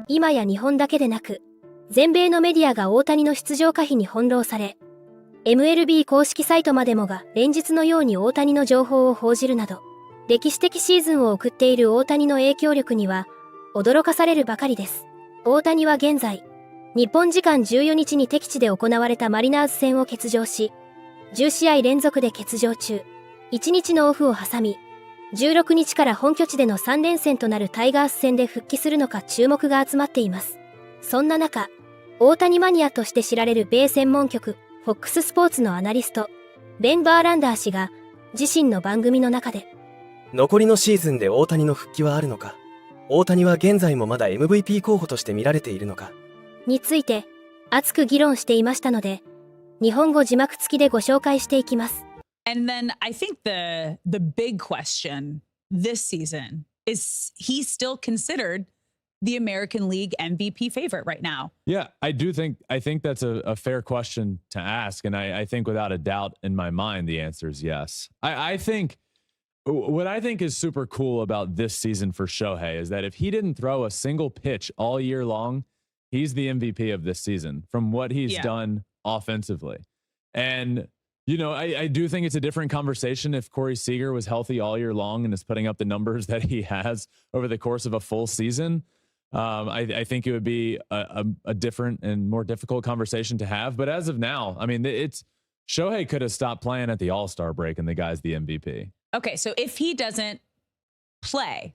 今や日本だけでなく、全米のメディアが大谷の出場可否に翻弄され、MLB 公式サイトまでもが連日のように大谷の情報を報じるなど、歴史的シーズンを送っている大谷の影響力には驚かされるばかりです。大谷は現在、日本時間14日に敵地で行われたマリナーズ戦を欠場し、10試合連続で欠場中、1日のオフを挟み、16日から本拠地での3連戦となるタイガース戦で復帰するのか注目が集まっています。そんな中、大谷マニアとして知られる米専門局、FOX スポーツのアナリスト、ベン・バーランダー氏が、自身の番組の中で、残りのシーズンで大谷の復帰はあるのか、大谷は現在もまだ MVP 候補として見られているのかについて、熱く議論していましたので、日本語字幕付きでご紹介していきます。And then I think the big question this season is he's still considered the American League MVP favorite right now. Yeah, I think that's a fair question to ask. And I think without a doubt in my mind, the answer is yes. I think what I think is super cool about this season for Shohei is that if he didn't throw a single pitch all year long, he's the MVP of this season from what he's done offensively. And, you know, I do think it's a different conversation if Corey Seager was healthy all year long and is putting up the numbers that he has over the course of a full season. I think it would be a different and more difficult conversation to have. But as of now, I mean, it's Shohei could have stopped playing at the All-Star break and the guy's the MVP. Okay, so if he doesn't play,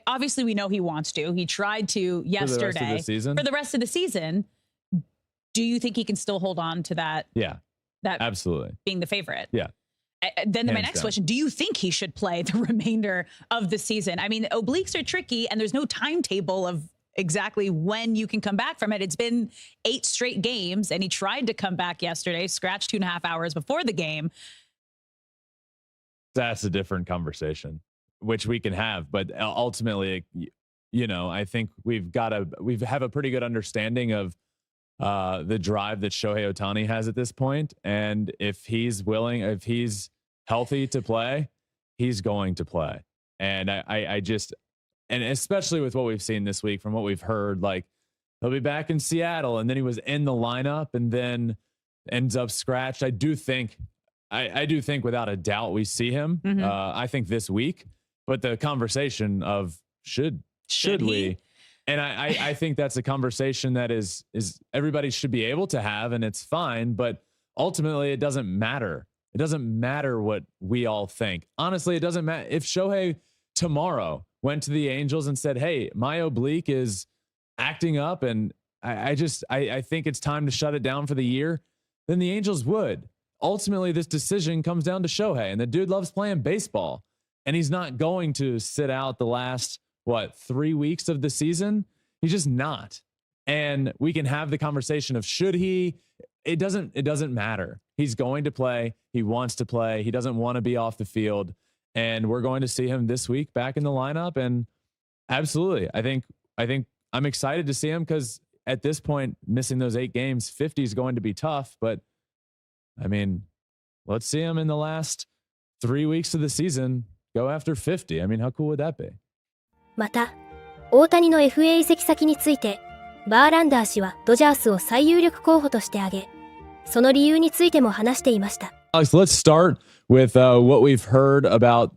obviously we know he wants to. He tried to yesterday. For the rest of the season, do you think he can still hold on to that? Yeah, that absolutely. Being the favorite? Yeah. Then my next question, do you think he should play the remainder of the season? I mean, obliques are tricky and there's no timetable of exactly when you can come back from it. It's been 8 straight games and he tried to come back yesterday, scratched 2.5 hours before the game. That's a different conversation, which we can have. But ultimately, you know, I think we have a pretty good understanding of the drive that Shohei Ohtani has at this point. And if he's willing, if he's healthy to play, he's going to play. And I just, and especially with what we've seen this week, from what we've heard, like he'll be back in Seattle and then he was in the lineup and then ends up scratched. I do think without a doubt we see him. I think this week, but the conversation of should we? And I think that's a conversation that is everybody should be able to have, and it's fine. But ultimately, it doesn't matter. It doesn't matter what we all think. Honestly, it doesn't matter if Shohei tomorrow went to the Angels and said, "Hey, my oblique is acting up, and I think it's time to shut it down for the year." Then the Angels would. Ultimately, this decision comes down to Shohei, and the dude loves playing baseball, and he's not going to sit out the last 3 weeks of the season. He's just not. And we can have the conversation of should he? It doesn't matter. He's going to play. He wants to play. He doesn't want to be off the field. And we're going to see him this week back in the lineup. And absolutely, I think I'm excited to see him because at this point, missing those 8 games, 50 is going to be tough. But I mean, let's see him in the last 3 weeks of the season go after 50. I mean, how cool would that be? また、大谷の FA 移籍先について、バーランダー氏はドジャースを最有力候補として挙げ、その理由についても話していました。Alex, let's start with what we've heard about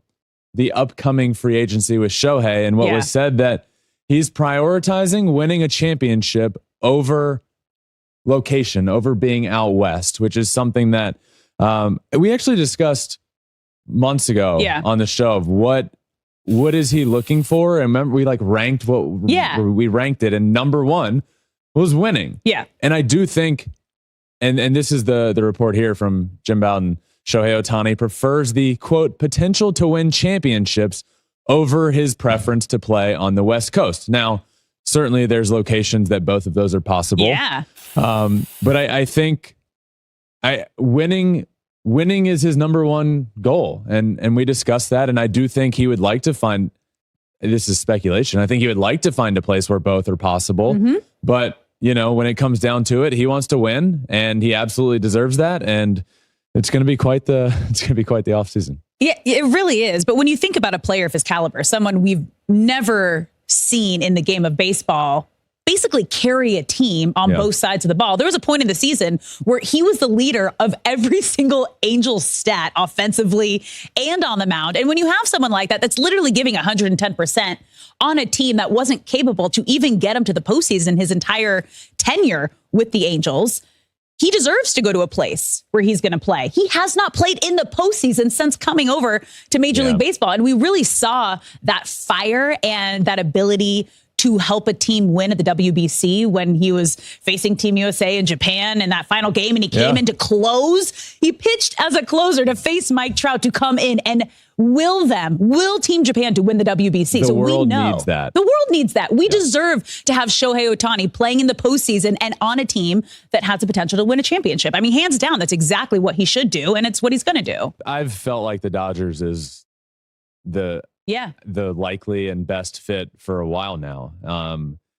the upcoming free agency with Shohei and what was said that he's prioritizing winning a championship over location, over being out west, which is something that we actually discussed months ago on the show of what is he looking for? And remember, we ranked we ranked it, and number 1 was winning. Yeah. And I do think, and this is the report here from Jim Bowden, Shohei Ohtani prefers the quote potential to win championships over his preference to play on the West Coast. Now, certainly there's locations that both of those are possible. Yeah. But I think winning is his number 1 goal. And we discussed that. And I do think he would like to find, this is speculation, I think he would like to find a place where both are possible. But, you know, when it comes down to it, he wants to win and he absolutely deserves that. And it's going to be quite the offseason. Yeah, it really is. But when you think about a player of his caliber, someone we've never seen in the game of baseball basically carry a team on both sides of the ball. There was a point in the season where he was the leader of every single Angels stat offensively and on the mound. And when you have someone like that, that's literally giving 110% on a team that wasn't capable to even get him to the postseason his entire tenure with the Angels, he deserves to go to a place where he's going to play. He has not played in the postseason since coming over to Major League Baseball. And we really saw that fire and that ability to help a team win at the WBC when he was facing Team USA in Japan in that final game, and he came in to close. He pitched as a closer to face Mike Trout to come in and will Team Japan to win the WBC. The we world know needs that. The world needs that. We deserve to have Shohei Ohtani playing in the postseason and on a team that has the potential to win a championship. I mean, hands down, that's exactly what he should do, and it's what he's going to do. I've felt like the Dodgers is the likely and best fit for a while now.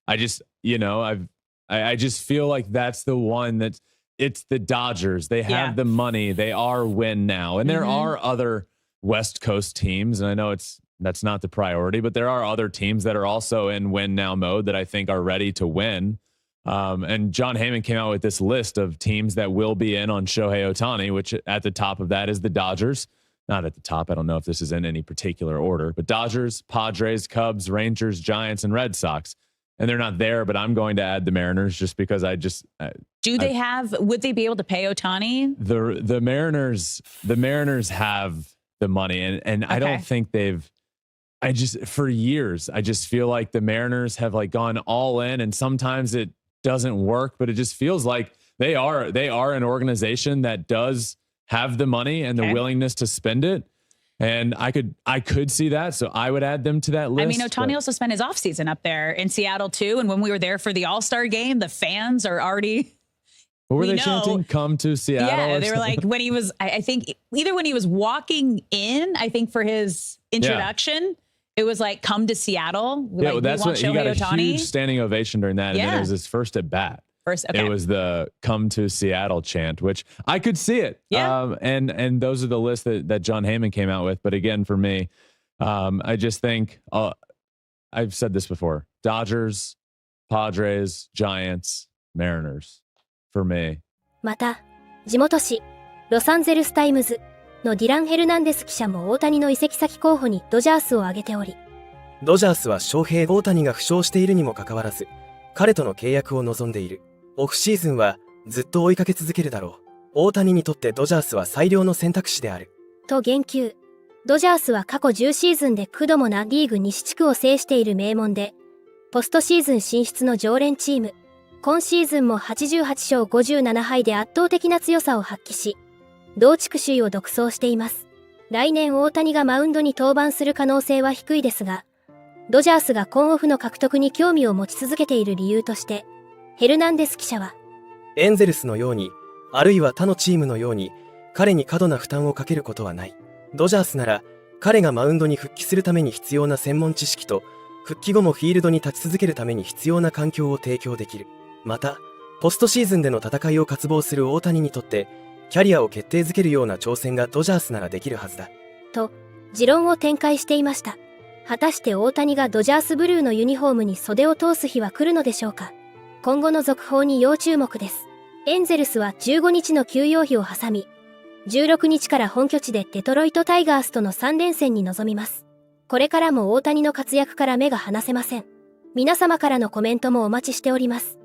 I just, I just feel like that's the one it's the Dodgers. They have the money. They are win now. And there are other West Coast teams. And I know that's not the priority, but there are other teams that are also in win now mode that I think are ready to win. And John Heyman came out with this list of teams that will be in on Shohei Ohtani, which at the top of that is the Dodgers. Not at the top. I don't know if this is in any particular order, but Dodgers, Padres, Cubs, Rangers, Giants, and Red Sox. And they're not there, but I'm going to add the Mariners just because would they be able to pay Ohtani? The Mariners have the money and I don't think for years, I just feel like the Mariners have like gone all in, and sometimes it doesn't work, but it just feels like they are an organization that does have the money and the willingness to spend it. And I could see that. So I would add them to that list. I mean, Ohtani also spent his offseason up there in Seattle too. And when we were there for the All-Star game, the fans are already... What were they chanting? Come to Seattle? Yeah, they were like, when he was, I think either when he was walking in, I think for his introduction, it was like, come to Seattle. Yeah, like, that's what he got Ohtani. a huge standing ovation during that. And then it was his first at bat. It was the come to Seattle chant, which I could see it. Yeah. And those are the lists that John Heyman came out with. But again, for me, I just think I've said this before: Dodgers, Padres, Giants, Mariners for me. また、地元紙、ロサンゼルスタイムズのディラン・ヘルナンデス記者も大谷の移籍先候補にドジャースを挙げており、ドジャースは翔平大谷が負傷しているにもかかわらず、彼との契約を望んでいる。オフシーズンはずっと追いかけ続けるだろう。大谷にとってドジャースは最良の選択肢である。と言及。ドジャースは過去10シーズンで9度もなリーグ西地区を制している名門で、ポストシーズン進出の常連チーム。今シーズンも88勝57敗で圧倒的な強さを発揮し、同地区首位を独走しています。来年大谷がマウンドに登板する可能性は低いですが、ドジャースが今オフの獲得に興味を持ち続けている理由として、ヘルナンデス記者は、エンゼルスのように、あるいは他のチームのように、彼に過度な負担をかけることはない。ドジャースなら、彼がマウンドに復帰するために必要な専門知識と、復帰後もフィールドに立ち続けるために必要な環境を提供できる。また、ポストシーズンでの戦いを渇望する大谷にとって、キャリアを決定づけるような挑戦がドジャースならできるはずだ。と、持論を展開していました。果たして大谷がドジャースブルーのユニフォームに袖を通す日は来るのでしょうか。今後の続報に要注目です。エンゼルスは15日の休養日を挟み、16日から本拠地でデトロイトタイガースとの3連戦に臨みます。これからも大谷の活躍から目が離せません。皆様からのコメントもお待ちしております。